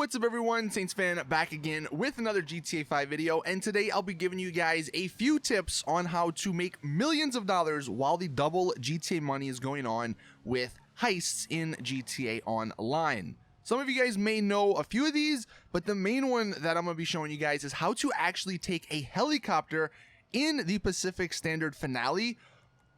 What's up everyone, Saintsfan back again with another GTA 5 video, and today I'll be giving you guys a few tips on how to make millions of dollars while the double GTA money is going on with heists in GTA Online. Some of you guys may know a few of these, but the main one that I'm going to be showing you guys is how to actually take a helicopter in the Pacific Standard finale.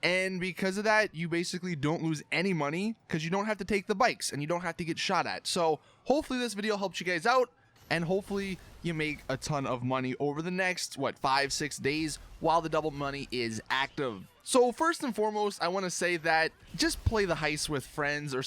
And because of that, you basically don't lose any money because you don't have to take the bikes and you don't have to get shot at. So hopefully this video helps you guys out, and hopefully you make a ton of money over the next, 5-6 days while the double money is active. So first and foremost, I want to say that just play the heist with friends, or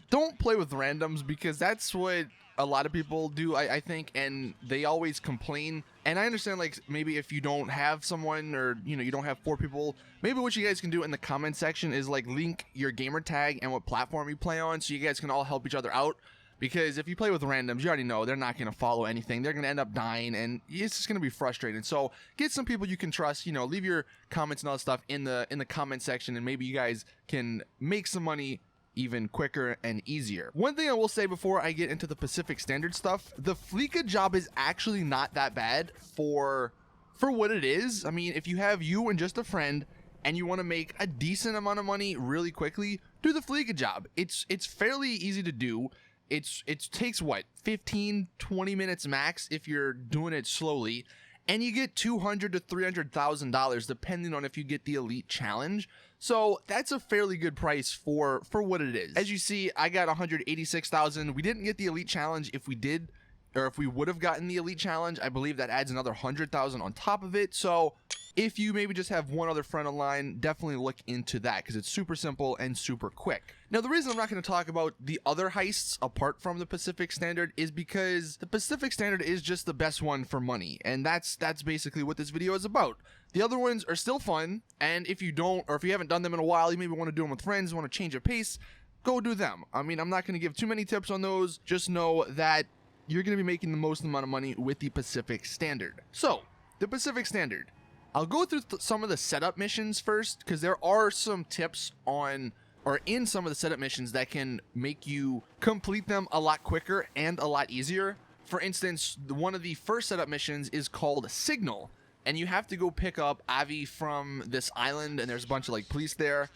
don't play with randoms, because that's what a lot of people do, I think, and they always complain. And I understand, like, maybe if you don't have someone, or you don't have 4 people, maybe what you guys can do in the comment section is like link your gamer tag and what platform you play on, so you guys can all help each other out. Because if you play with randoms, you already know they're not going to follow anything. They're going to end up dying, and it's just going to be frustrating. So get some people you can trust. Leave your comments and all that stuff in the comment section, and maybe you guys can make some money even quicker and easier. One thing I will say before I get into the Pacific Standard stuff, the Fleeka job is actually not that bad for what it is. I mean, if you have you and just a friend and you want to make a decent amount of money really quickly, do the Fleeka job. It's fairly easy to do. It takes what, 15-20 minutes max if you're doing it slowly, and you get $200,000 to $300,000 depending on if you get the elite challenge. So that's a fairly good price for what it is. As you see, I got 186,000. We didn't get the elite challenge. If we did, or if we would have gotten the elite challenge, I believe that adds another 100,000 on top of it. So if you maybe just have one other friend online, definitely look into that, because it's super simple and super quick. Now, the reason I'm not going to talk about the other heists apart from the Pacific Standard is because the Pacific Standard is just the best one for money, and that's basically what this video is about. The other ones are still fun, and if you don't, or if you haven't done them in a while, you maybe want to do them with friends, want to change your pace, go do them. I mean, I'm not going to give too many tips on those. Just know that you're going to be making the most amount of money with the Pacific Standard. So, the Pacific Standard. I'll go through some of the setup missions first, because there are some tips in some of the setup missions that can make you complete them a lot quicker and a lot easier. For instance, one of the first setup missions is called Signal, and you have to go pick up Avi from this island, and there's a bunch of police there.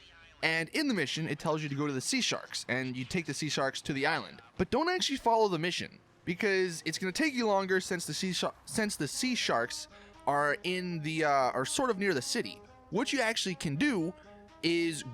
And in the mission, it tells you to go to the Sea Sharks, and you take the Sea Sharks to the island. But don't actually follow the mission, because it's going to take you longer since the Sea Sharks are in the are sort of near the city. What you actually can do is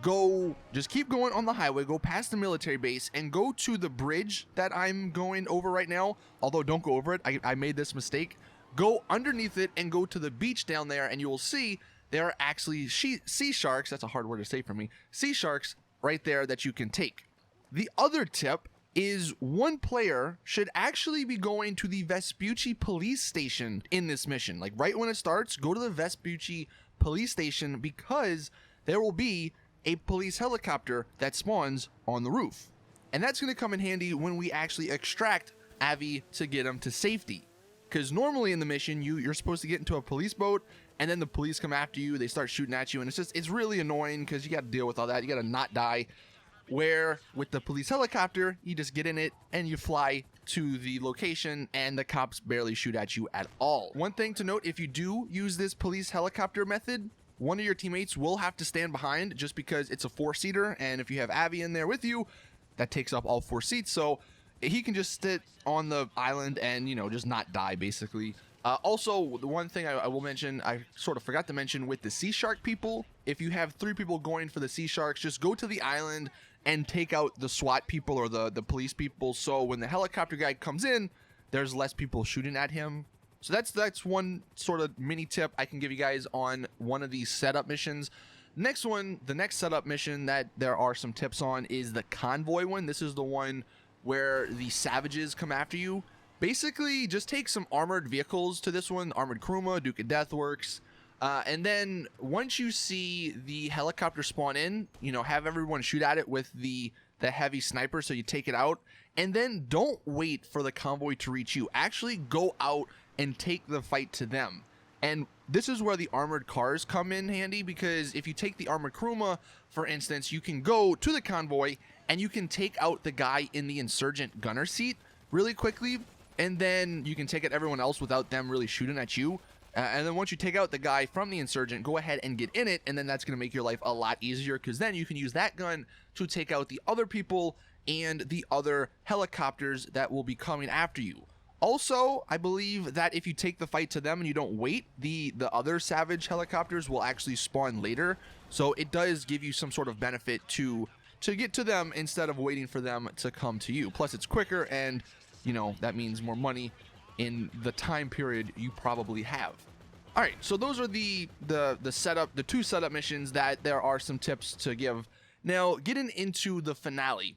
just keep going on the highway, go past the military base, and go to the bridge that I'm going over right now. Although don't go over it, I made this mistake. Go underneath it and go to the beach down there, and you will see there are actually sea sharks. That's a hard word to say for me. Sea sharks right there that you can take. The other tip is one player should actually be going to the Vespucci police station in this mission. Like right when it starts, go to the Vespucci police station, because there will be a police helicopter that spawns on the roof. And that's going to come in handy when we actually extract Avi to get him to safety. Because normally in the mission, you're supposed to get into a police boat, and then the police come after you, they start shooting at you, and it's really annoying because you got to deal with all that. You got to not die. Where with the police helicopter, you just get in it and you fly to the location, and the cops barely shoot at you at all. One thing to note, if you do use this police helicopter method, one of your teammates will have to stand behind, just because it's a 4-seater, and if you have Avi in there with you, that takes up all 4 seats, so he can just sit on the island and just not die, basically. Also, the one thing I will mention, I sort of forgot to mention with the Sea Shark people, if you have 3 people going for the Sea Sharks, just go to the island and take out the SWAT people or the police people, so when the helicopter guy comes in, there's less people shooting at him. So that's one sort of mini tip I can give you guys on one of these setup missions. Next one, the next setup mission that there are some tips on is the convoy one. This is the one where the savages come after you. Basically, just take some armored vehicles to this one, Armored Kruma, Duke of Death Works, and then once you see the helicopter spawn in, have everyone shoot at it with the heavy sniper, so you take it out, and then don't wait for the convoy to reach you. Actually go out and take the fight to them. And this is where the armored cars come in handy, because if you take the Armored Kruma, for instance, you can go to the convoy and you can take out the guy in the insurgent gunner seat really quickly, and then you can take out everyone else without them really shooting at you. And then once you take out the guy from the insurgent, go ahead and get in it, and then that's going to make your life a lot easier, because then you can use that gun to take out the other people and the other helicopters that will be coming after you. Also, I believe that if you take the fight to them and you don't wait, the other savage helicopters will actually spawn later. So it does give you some sort of benefit to get to them instead of waiting for them to come to you. Plus, it's quicker, and you know that means more money in the time period you probably have. All right, so those are the setup, the 2 setup missions that there are some tips to give. Now, getting into the finale.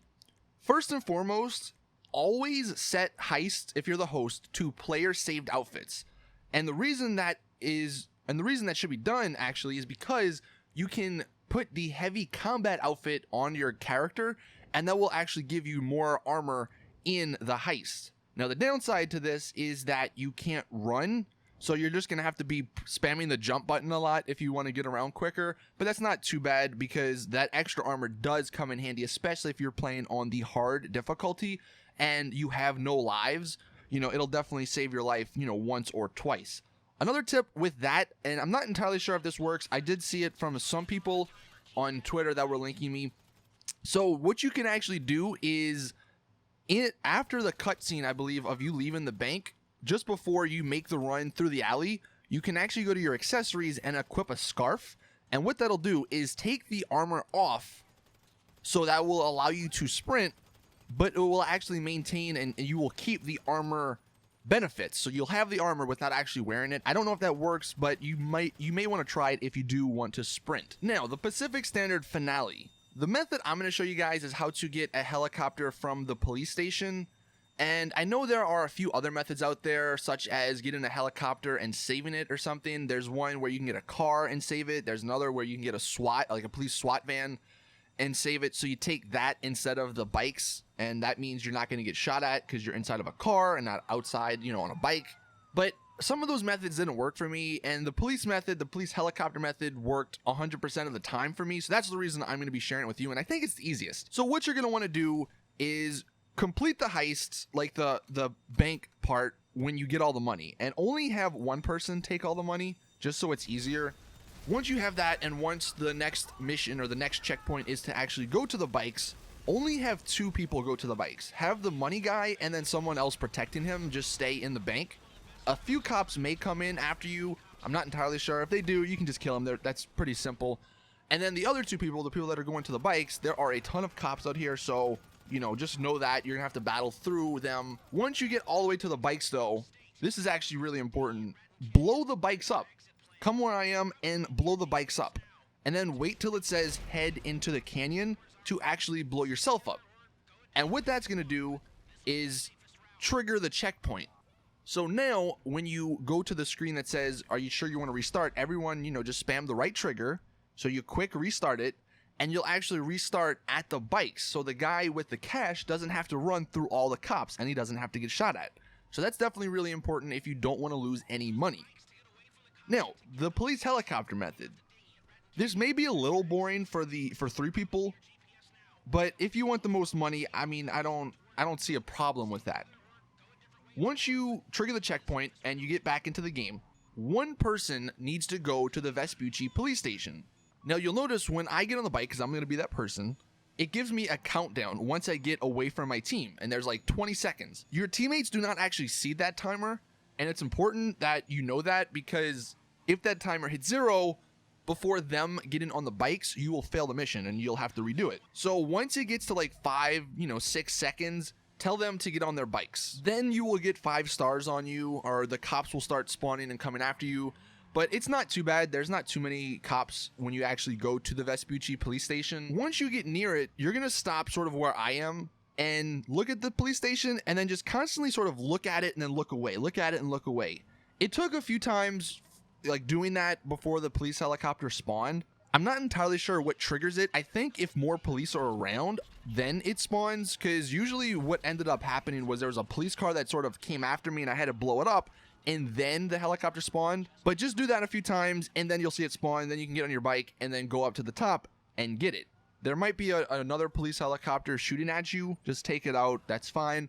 First and foremost, always set HEIST, if you're the host, to player saved outfits. And the reason that should be done actually is because you can put the heavy combat outfit on your character, and that will actually give you more armor in the heist. Now, the downside to this is that you can't run, so you're just going to have to be spamming the jump button a lot if you want to get around quicker, but that's not too bad because that extra armor does come in handy, especially if you're playing on the hard difficulty and you have no lives. You know, it'll definitely save your life, you know, once or twice. Another tip with that, and I'm not entirely sure if this works, I did see it from some people on Twitter that were linking me. So what you can actually do is, after the cutscene, I believe, of you leaving the bank, just before you make the run through the alley, you can actually go to your accessories and equip a scarf. And what that'll do is take the armor off, so that will allow you to sprint, but it will actually maintain and you will keep the armor benefits. So you'll have the armor without actually wearing it. I don't know if that works, but you may want to try it if you do want to sprint. Now, the Pacific Standard finale. The method I'm going to show you guys is how to get a helicopter from the police station. And I know there are a few other methods out there, such as getting a helicopter and saving it or something. There's one where you can get a car and save it. There's another where you can get a SWAT, like a police SWAT van, and save it. So you take that instead of the bikes, and that means you're not going to get shot at because you're inside of a car and not outside, you know, on a bike. But some of those methods didn't work for me, and the police method, the police helicopter method, worked 100% of the time for me. So that's the reason I'm going to be sharing it with you, and I think it's the easiest. So what you're going to want to do is complete the heists, like the bank part, when you get all the money, and only have one person take all the money, just so it's easier. Once you have that, and once the next mission or the next checkpoint is to actually go to the bikes, only have 2 people go to the bikes. Have the money guy and then someone else protecting him just stay in the bank. A few cops may come in after you. I'm not entirely sure. If they do, you can just kill them. That's pretty simple. And then the other 2 people, the people that are going to the bikes, there are a ton of cops out here, so you know, just know that you're gonna have to battle through them. Once you get all the way to the bikes, though, this is actually really important. Blow the bikes up. Come where I am and blow the bikes up. And then wait till it says head into the canyon to actually blow yourself up. And what that's gonna do is trigger the checkpoint. So now, when you go to the screen that says, are you sure you want to restart? Everyone, you know, just spam the right trigger. So you quick restart it. And you'll actually restart at the bikes, so the guy with the cash doesn't have to run through all the cops, and he doesn't have to get shot at. So that's definitely really important if you don't want to lose any money. Now, the police helicopter method. This may be a little boring for 3 people, but if you want the most money, I mean, I don't see a problem with that. Once you trigger the checkpoint and you get back into the game, one person needs to go to the Vespucci police station. Now, you'll notice when I get on the bike, because I'm going to be that person, it gives me a countdown once I get away from my team, and there's like 20 seconds. Your teammates do not actually see that timer, and it's important that you know that, because if that timer hits 0 before them getting on the bikes, you will fail the mission, and you'll have to redo it. So once it gets to like 6 seconds, tell them to get on their bikes. Then you will get 5 stars on you, or the cops will start spawning and coming after you. But it's not too bad. There's not too many cops when you actually go to the Vespucci police station. Once you get near it, you're going to stop sort of where I am and look at the police station, and then just constantly sort of look at it and then look away. Look at it and look away. It took a few times like doing that before the police helicopter spawned. I'm not entirely sure what triggers it. I think if more police are around, then it spawns, because usually what ended up happening was there was a police car that sort of came after me and I had to blow it up, and then the helicopter spawned. But just do that a few times and then you'll see it spawn, then you can get on your bike and then go up to the top and get it. There might be another police helicopter shooting at you. Just take it out, that's fine.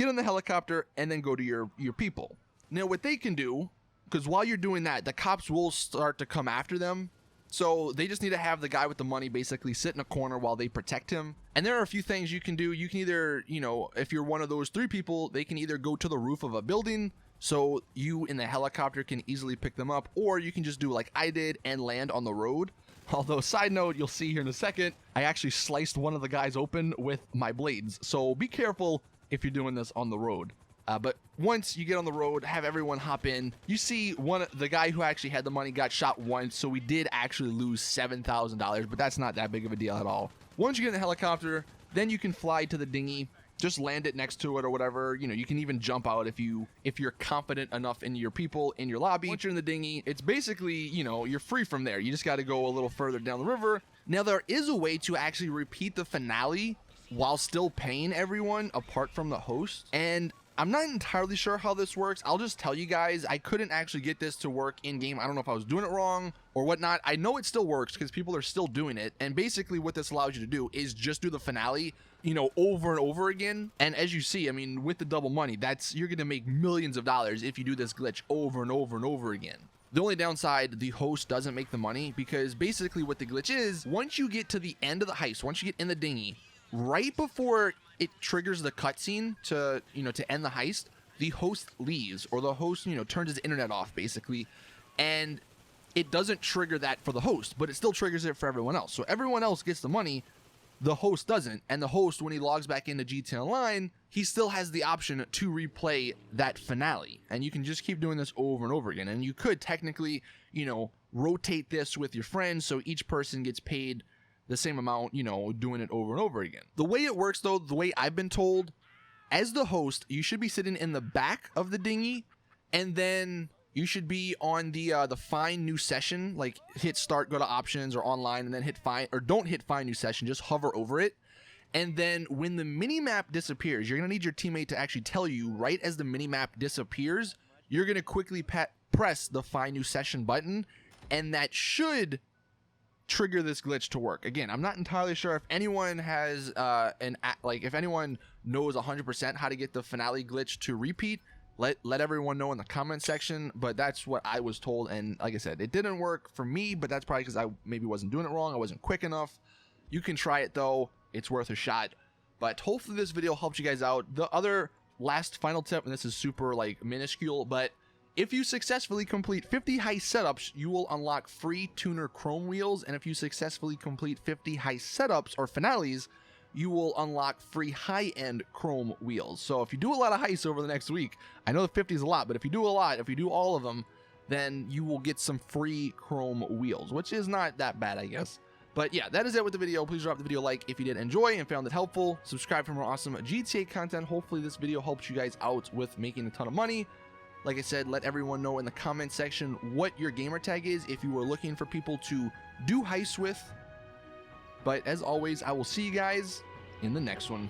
get in the helicopter, and then go to your people. Now, what they can do, because while you're doing that, the cops will start to come after them. So they just need to have the guy with the money basically sit in a corner while they protect him. And there are a few things you can do. You can either, you know, if you're one of those 3 people, they can either go to the roof of a building so you in the helicopter can easily pick them up, or you can just do like I did and land on the road. Although, side note, you'll see here in a second, I actually sliced one of the guys open with my blades. So be careful if you're doing this on the road. But once you get on the road, have everyone hop in. You see the guy who actually had the money got shot once, so we did actually lose $7,000, but that's not that big of a deal at all. Once you get in the helicopter, then you can fly to the dinghy, just land it next to it or whatever. You know, you can even jump out if you're confident enough in your people in your lobby. Once you're in the dinghy, it's basically, you know, you're free from there. You just got to go a little further down the river. Now, there is a way to actually repeat the finale while still paying everyone apart from the host, and I'm not entirely sure how this works. I'll just tell you guys, I couldn't actually get this to work in game. I don't know if I was doing it wrong or whatnot. I know it still works because people are still doing it. And basically what this allows you to do is just do the finale, you know, over and over again. And as you see, I mean, with the double money, you're going to make millions of dollars if you do this glitch over and over and over again. The only downside, the host doesn't make the money, because basically what the glitch is, once you get to the end of the heist, once you get in the dinghy, right before it triggers the cutscene to, you know, to end the heist, the host leaves, or the host, you know, turns his internet off basically, and it doesn't trigger that for the host, but it still triggers it for everyone else. So everyone else gets the money, the host doesn't, and the host, when he logs back into GTA Online, he still has the option to replay that finale, and you can just keep doing this over and over again. And you could technically, you know, rotate this with your friends so each person gets paid the same amount, you know, doing it over and over again. The way it works though, the way I've been told, as the host, you should be sitting in the back of the dinghy, and then you should be on the find new session, like hit start, go to options or online, and then hit find, or don't hit find new session, just hover over it. And then when the mini map disappears, you're gonna need your teammate to actually tell you right as the mini map disappears, you're gonna quickly press the find new session button, and that should trigger this glitch to work. Again, I'm not entirely sure if anyone has if anyone knows 100% how to get the finale glitch to repeat. Let everyone know in the comment section, but that's what I was told, and like I said, it didn't work for me, but that's probably because I maybe wasn't doing it wrong, I wasn't quick enough. You can try it though, it's worth a shot. But hopefully this video helps you guys out. The other last final tip, and this is super like minuscule, but if you successfully complete 50 heist setups, you will unlock free tuner chrome wheels, and if you successfully complete 50 heist setups or finales, you will unlock free high-end chrome wheels. So if you do a lot of heists over the next week, I know the 50 is a lot, but if you do a lot, if you do all of them, then you will get some free chrome wheels, which is not that bad, I guess. But yeah, that is it with the video. Please drop the video a like if you did enjoy and found it helpful. Subscribe for more awesome GTA content. Hopefully this video helps you guys out with making a ton of money. Like I said, let everyone know in the comment section what your gamer tag is if you were looking for people to do heists with. But as always, I will see you guys in the next one.